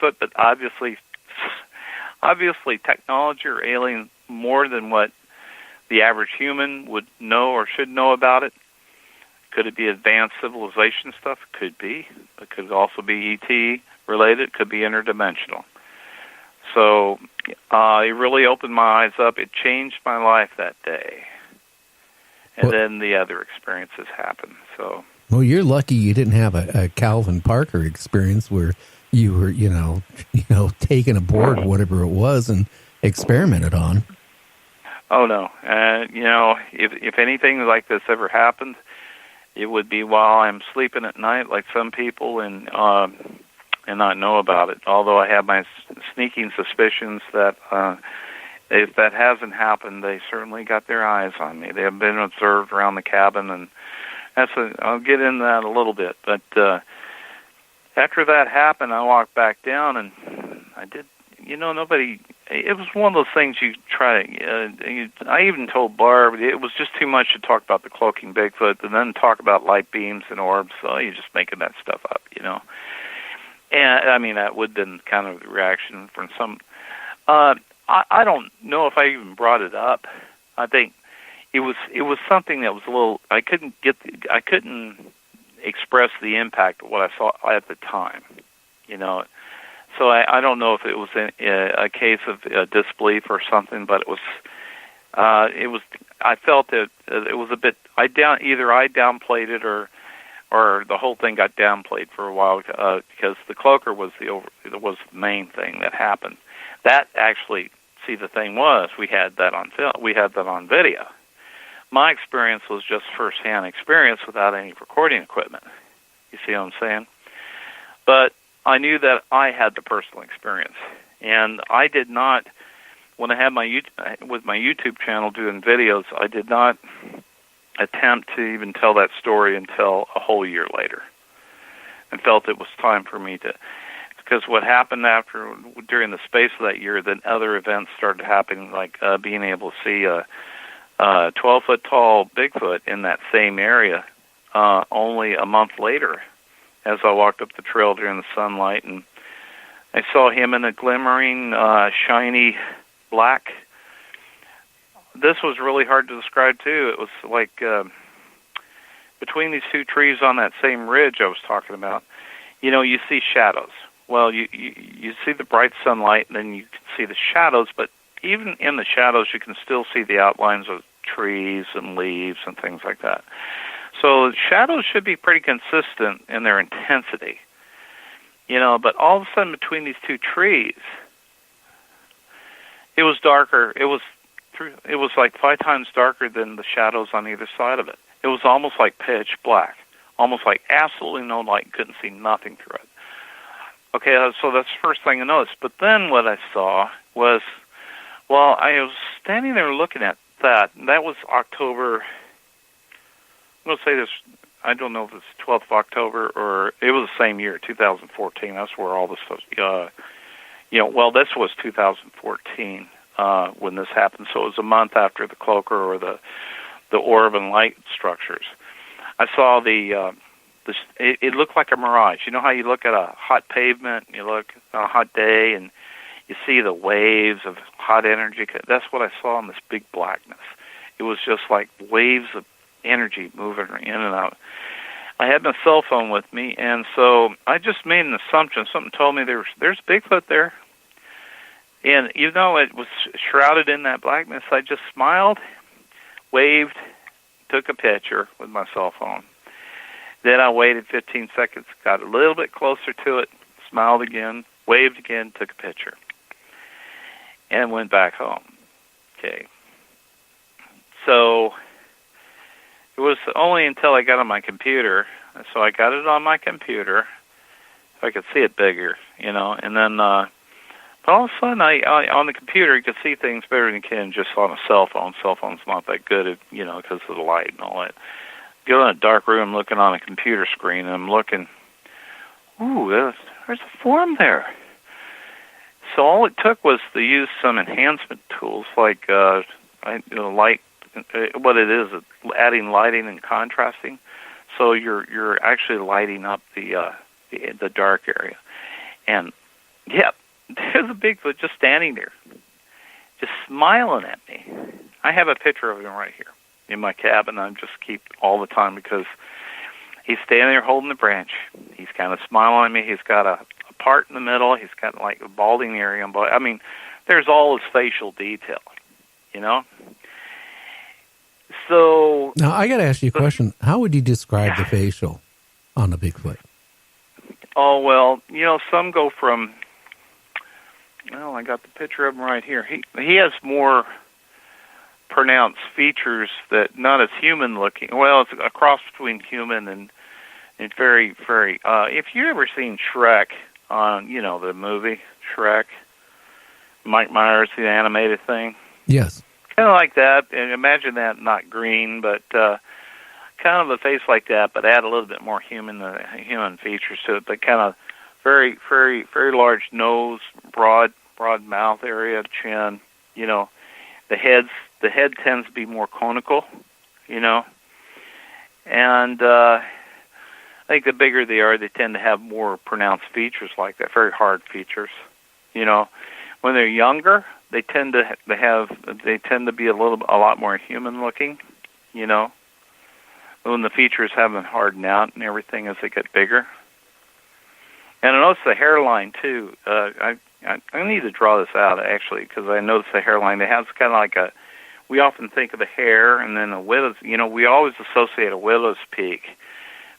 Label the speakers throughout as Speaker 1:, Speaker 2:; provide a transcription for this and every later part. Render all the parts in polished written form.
Speaker 1: Bigfoot, but obviously technology or alien more than what the average human would know or should know about it. Could it be advanced civilization stuff? Could be. It could also be ET related. Could be interdimensional. So it really opened my eyes up. It changed my life that day. And then the other experiences happened. So.
Speaker 2: Well, you're lucky you didn't have a Calvin Parker experience where you were, taken aboard whatever it was and experimented on.
Speaker 1: Oh no, if anything like this ever happened, it would be while I'm sleeping at night, like some people, and not know about it. Although I have my sneaking suspicions that if that hasn't happened, they certainly got their eyes on me. They have been observed around the cabin, and I'll get into that a little bit. But after that happened, I walked back down, and I did. Nobody. It was one of those things you try to. I even told Barb it was just too much to talk about the cloaking Bigfoot, and then talk about light beams and orbs. So you're just making that stuff up, And I mean, that would have been kind of the reaction from some. I don't know if I even brought it up. I think it was something that was a little. I couldn't express the impact of what I saw at the time, So I don't know if it was a case of disbelief or something, but it was. I felt that it was a bit. Either I downplayed it or the whole thing got downplayed for a while because the cloaker was the main thing that happened. That actually, see, the thing was we had that on film. We had that on video. My experience was just firsthand experience without any recording equipment. You see what I'm saying? But I knew that I had the personal experience, and I did not. When I had my YouTube channel doing videos, I did not attempt to even tell that story until a whole year later, and felt it was time for me to. Because what happened during the space of that year, then other events started happening, like being able to see a 12-foot tall Bigfoot in that same area only a month later, as I walked up the trail during the sunlight, and I saw him in a glimmering, shiny black. This was really hard to describe, too. It was like between these two trees on that same ridge I was talking about, you see shadows. Well, you see the bright sunlight, and then you can see the shadows, but even in the shadows, you can still see the outlines of trees and leaves and things like that. So shadows should be pretty consistent in their intensity, but all of a sudden between these two trees, it was darker. It was like 5 times darker than the shadows on either side of it. It was almost like pitch black, almost like absolutely no light, couldn't see nothing through it. Okay, so that's the first thing I noticed. But then what I saw was, I was standing there looking at that, and that was October, I'm going to say this, I don't know if it's 12th of October, or it was the same year, 2014. That's where all this was, this was 2014 when this happened, so it was a month after the cloaker or the orb and light structures. I saw it looked like a mirage. You know how you look at a hot pavement, you look on a hot day, and you see the waves of hot energy? That's what I saw in this big blackness. It was just like waves of energy moving in and out. I had my cell phone with me, and so I just made an assumption. Something told me there's Bigfoot there. And even though it was shrouded in that blackness, I just smiled, waved, took a picture with my cell phone. Then I waited 15 seconds, got a little bit closer to it, smiled again, waved again, took a picture, and went back home. Okay. So it was only until I got on my computer. So I got it on my computer so I could see it bigger, and then but all of a sudden, I on the computer, you could see things better than you can just on a cell phone. Cell phone's not that good, because of the light and all that. Go in a dark room looking on a computer screen, and I'm looking, there's a form there. So all it took was to use some enhancement tools like light. What it is, adding lighting and contrasting. So you're actually lighting up the dark area, and Yep, there's a Bigfoot just standing there, just smiling at me. I have a picture of him right here in my cabin. I just keep all the time because he's standing there holding the branch. He's kind of smiling at me. He's got a part in the middle. He's got like a balding area. I mean, there's all his facial detail, you know? So
Speaker 2: now I got to ask you a question. How would you describe the facial on a Bigfoot?
Speaker 1: Oh, well, some go from, well, I got the picture of him right here. He has more pronounced features that not as human looking. Well, it's a cross between human and very, very, if you ever seen Shrek on, the movie Shrek, Mike Myers, the animated thing.
Speaker 2: Yes.
Speaker 1: Kind of like that, and imagine that not green, but kind of a face like that, but add a little bit more human features to it. But kind of very, very, very large nose, broad mouth area, chin. The head tends to be more conical. And I think the bigger they are, they tend to have more pronounced features like that, very hard features. When they're younger, they tend to be a lot more human looking, when the features haven't hardened out and everything as they get bigger. And I notice the hairline too. I need to draw this out actually because I noticed the hairline. It has kind of like we often think of the hair and then a widow's. We always associate a widow's peak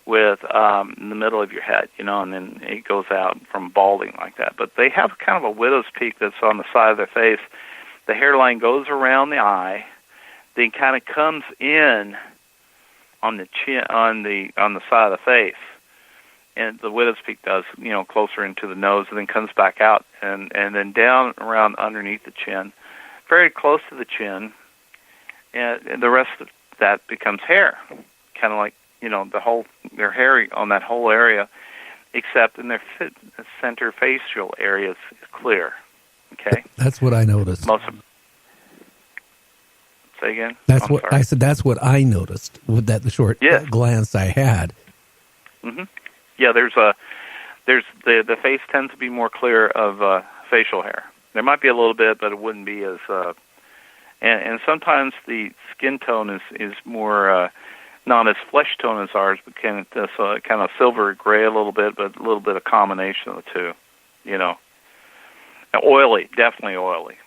Speaker 1: with in the middle of your head, and then it goes out from balding like that. But they have kind of a widow's peak that's on the side of their face. The hairline goes around the eye, then kind of comes in on the chin, on the side of the face, and the widow's peak does, closer into the nose, and then comes back out and then down around underneath the chin, very close to the chin, and the rest of that becomes hair, kind of like. Their hair on that whole area, except in their center facial area is clear. Okay,
Speaker 2: that's what I noticed.
Speaker 1: Say again.
Speaker 2: I said. That's what I noticed with that the short glance I had.
Speaker 1: Mm-hmm. Yeah, there's the face tends to be more clear of facial hair. There might be a little bit, but it wouldn't be as. And sometimes the skin tone is more. Not as flesh tone as ours, but kind of silver gray a little bit, but a little bit of combination of the two, Oily, definitely oily,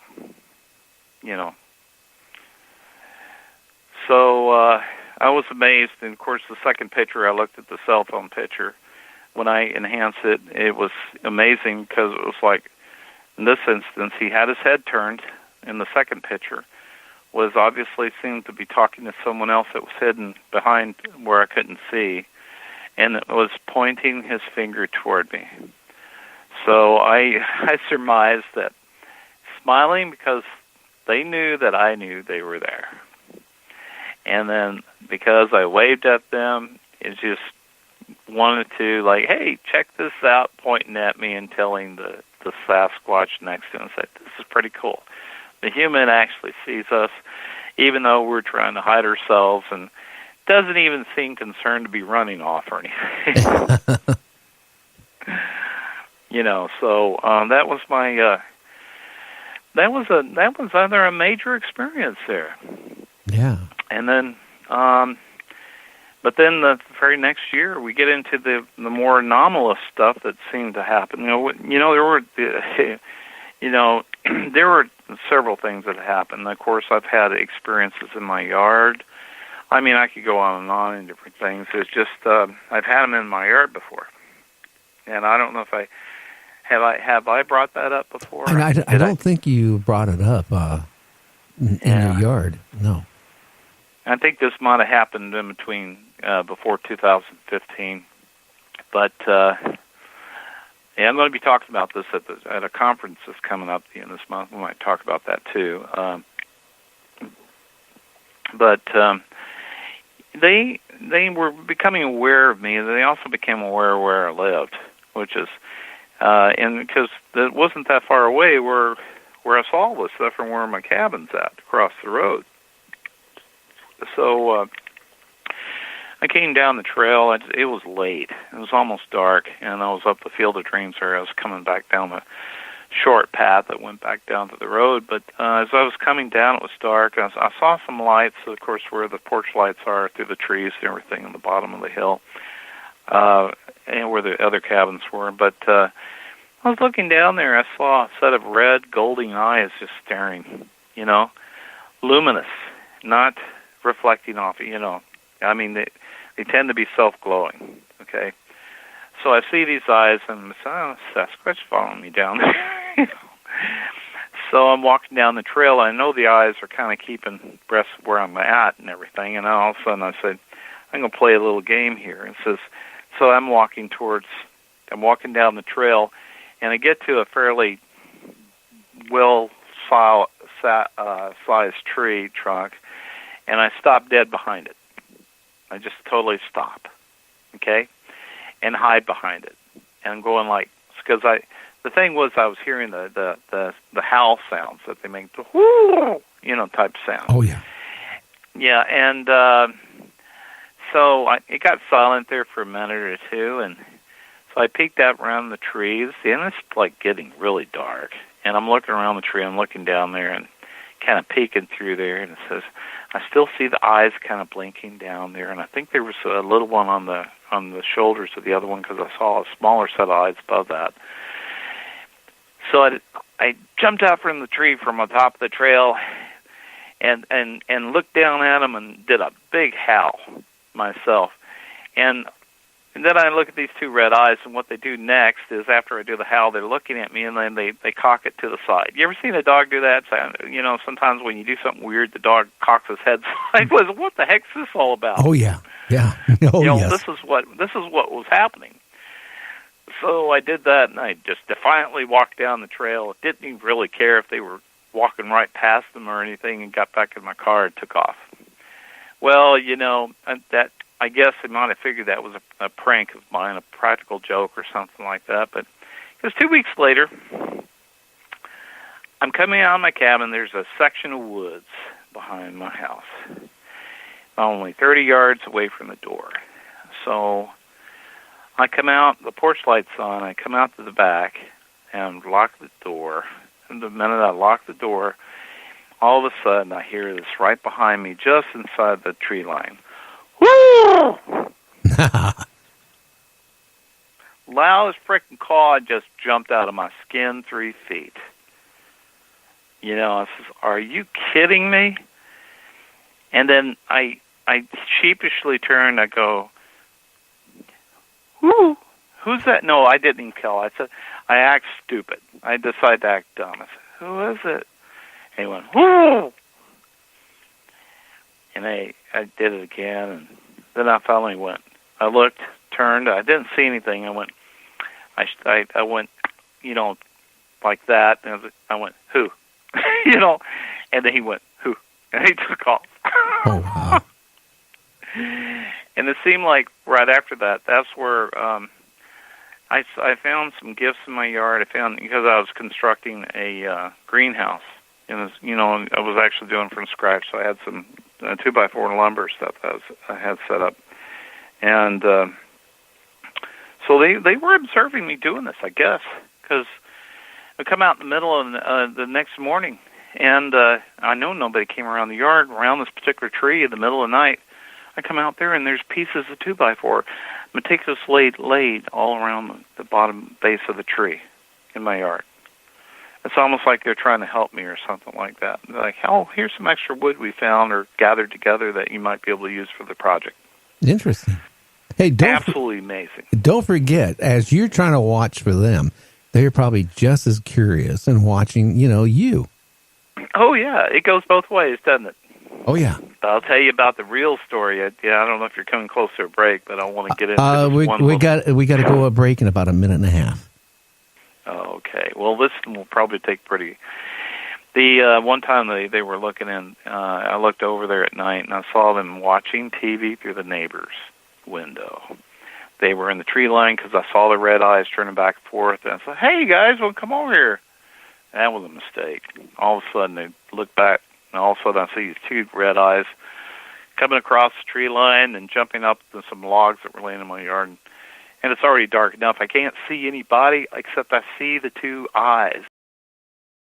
Speaker 1: So I was amazed, and of course the second picture, I looked at the cell phone picture. When I enhanced it, it was amazing because it was like, in this instance, he had his head turned in the second picture, was obviously seemed to be talking to someone else that was hidden behind where I couldn't see, and it was pointing his finger toward me. So I surmised that smiling because they knew that I knew they were there. And then because I waved at them, it just wanted to like, hey, check this out, pointing at me and telling the Sasquatch next to him, said, this is pretty cool. The human actually sees us, even though we're trying to hide ourselves, and doesn't even seem concerned to be running off or anything. So that was my that was either a major experience there.
Speaker 2: Yeah.
Speaker 1: And then, but then the very next year we get into the more anomalous stuff that seemed to happen. There were. There were several things that happened. Of course, I've had experiences in my yard. I mean, I could go on in different things. It's just I've had them in my yard before, and I don't know if have I brought that up before.
Speaker 2: And I don't think you brought it up in your yard. No.
Speaker 1: I think this might have happened in between before 2015, but. Yeah, I'm going to be talking about this at a conference that's coming up at the end of this month. We might talk about that too. But they were becoming aware of me, and they also became aware of where I lived, which is and because it wasn't that far away where I saw all this stuff from where my cabin's at across the road. So I came down the trail. It was late. It was almost dark, and I was up the Field of Dreams area. I was coming back down the short path that went back down to the road. But as I was coming down, it was dark. I saw some lights, of course, where the porch lights are through the trees and everything on the bottom of the hill, and where the other cabins were. But I was looking down there. I saw a set of red, golden eyes just staring, luminous, not reflecting off, I mean, they tend to be self-glowing, okay? So I see these eyes, and I say, oh, Sasquatch following me down there. So I'm walking down the trail, and I know the eyes are kind of keeping breast where I'm at and everything, and all of a sudden I said, I'm going to play a little game here. And says, so I'm walking down the trail, and I get to a fairly well-sized tree trunk, and I stop dead behind it. I just totally stop, okay, and hide behind it. And I'm going because the thing was I was hearing the howl sounds that they make, the whoo, type sound.
Speaker 2: Oh, yeah.
Speaker 1: Yeah, and so it got silent there for a minute or two, and so I peeked out around the trees, and it's getting really dark. And I'm looking around the tree, I'm looking down there, and kind of peeking through there, and it says, I still see the eyes kind of blinking down there, and I think there was a little one on the shoulders of the other one because I saw a smaller set of eyes above that. So I jumped out from the tree from on top of the trail and looked down at them and did a big howl myself. And then I look at these two red eyes, and what they do next is after I do the howl, they're looking at me, and then they cock it to the side. You ever seen a dog do that? Sometimes when you do something weird, the dog cocks his head sideways. What the heck's this all about?
Speaker 2: Oh, yeah. Yeah. Yes.
Speaker 1: This is what was happening. So I did that, and I just defiantly walked down the trail. Didn't even really care if they were walking right past them or anything, and got back in my car and took off. Well, that I guess they might have figured that was a prank of mine, a practical joke or something like that. But it was 2 weeks later. I'm coming out of my cabin. There's a section of woods behind my house, only 30 yards away from the door. So I come out, the porch light's on. I come out to the back and lock the door. And the minute I lock the door, all of a sudden I hear this right behind me, just inside the tree line. Woo! Loud as frickin' call, I just jumped out of my skin 3 feet. I says, are you kidding me? And then I sheepishly turned, I go, who? Who's that? No, I didn't even call. I said, I act stupid. I decided to act dumb. I said, who is it? And he went, whoo! And I did it again, and then I finally went. I looked, turned, I didn't see anything. I went, like that, and I went, who? And then he went, who? And he took off.
Speaker 2: Oh, wow.
Speaker 1: And it seemed like right after that, that's where I found some gifts in my yard. Because I was constructing a greenhouse, and I was actually doing from scratch, so I had some 2x4 lumber stuff I had set up, and so they were observing me doing this, I guess, because I come out in the middle of the next morning, and I know nobody came around the yard around this particular tree in the middle of the night. I come out there, and there's pieces of 2x4 meticulously laid all around the bottom base of the tree in my yard. It's almost like they're trying to help me or something like that. They're like, oh, here's some extra wood we found or gathered together that you might be able to use for the project.
Speaker 2: Interesting. Hey,
Speaker 1: absolutely amazing.
Speaker 2: Don't forget, as you're trying to watch for them, they're probably just as curious and watching, you.
Speaker 1: Oh, yeah. It goes both ways, doesn't it?
Speaker 2: Oh, yeah.
Speaker 1: I'll tell you about the real story. I don't know if you're coming close to a break, but I want to get into
Speaker 2: we got to go a break in about a minute and a half.
Speaker 1: Okay. Well, this will probably take pretty. The one time they were looking in, I looked over there at night, and I saw them watching TV through the neighbor's window. They were in the tree line because I saw the red eyes turning back and forth, and I said, hey, guys, well, come over here. That was a mistake. All of a sudden, they look back, and all of a sudden, I see these two red eyes coming across the tree line and jumping up to some logs that were laying in my yard. And it's already dark enough. I can't see anybody except I see the two eyes